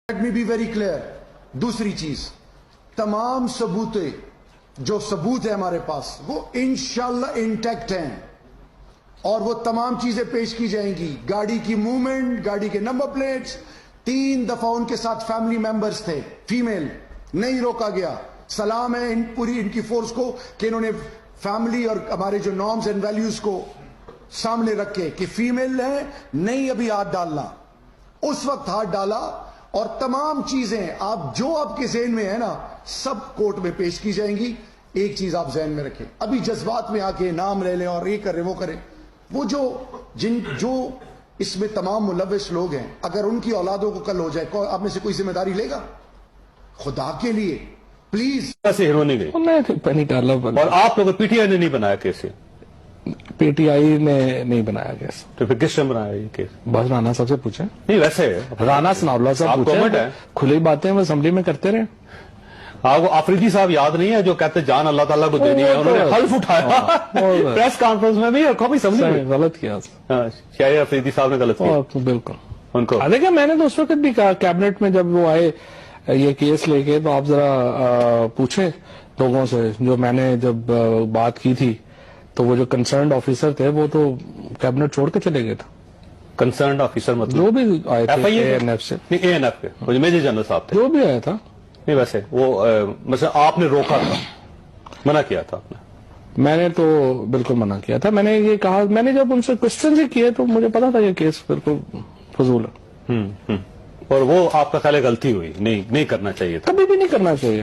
Let me be very clear. दूसरी चीज, तमाम सबूते जो सबूत है हमारे पास वो इंशाल्लाह इंटैक्ट हैं और वो तमाम चीजें पेश की जाएंगी। गाड़ी की मूवमेंट, गाड़ी के नंबर प्लेट्स, 3 दफा उनके साथ फैमिली मेंबर्स थे, फीमेल, नहीं रोका गया। सलाम है पूरी इनकी फोर्स को कि इन्होंने फैमिली और हमारे जो नॉर्म्स एंड वैल्यूज को सामने रखे कि फीमेल है, नहीं अभी हाथ डालना। उस वक्त हाथ डाला और तमाम चीजें आप जो आपके ज़हन में है ना सब कोर्ट में पेश की जाएंगी। एक चीज आप ज़हन में रखें, अभी जज्बात में आके नाम ले लें और ये करें वो करें, वो जो इसमें तमाम मुलव्विस लोग हैं, अगर उनकी औलादों को कल हो जाए, आप में से कोई जिम्मेदारी लेगा? खुदा के लिए प्लीज। ऐसे हीरो नहीं गई और आप लोग पीटीआई ने नहीं बनाया केस, पीटीआई ने नहीं बनाया केस, तो फिर किसने बनाया ये केस? बस राणा साहब से पूछे। नहीं वैसे राणा सनाउल्लाह साहब पूछे, खुली बातें वो असेंबली में करते रहे। आपको आफरीदी साहब याद नहीं है जो कहते जान अल्लाह ताला को देनी है, उन्होंने हल्फ उठाया प्रेस कॉन्फ्रेंस में भी और कभी समझ गलत किया। शायद आफरीदी साहब ने गलत किया बिल्कुल उनको। देखिए मैंने तो उस वक्त भी कहा कैबिनेट में जब वो आए ये केस लेके, तो आप जरा पूछे लोगों से, जो मैंने जब बात की थी तो वो जो कंसर्न्ड ऑफिसर थे वो तो कैबिनेट छोड़ के चले गए थे। कंसर्न्ड ऑफिसर मतलब जो भी आए थे एएनएफ से, नहीं एएनएफ के मेजर जनरल साहब थे, जो भी आया था। नहीं वैसे वो मतलब आपने रोका था, मना किया था आपने? मैंने तो बिल्कुल मना किया था। मैंने ये कहा, मैंने जब उनसे क्वेश्चन ही किए तो मुझे पता था ये केस बिल्कुल फजूल है। और वो आपका ख्याल गलती हुई, नहीं करना चाहिए था, कभी भी नहीं करना चाहिए।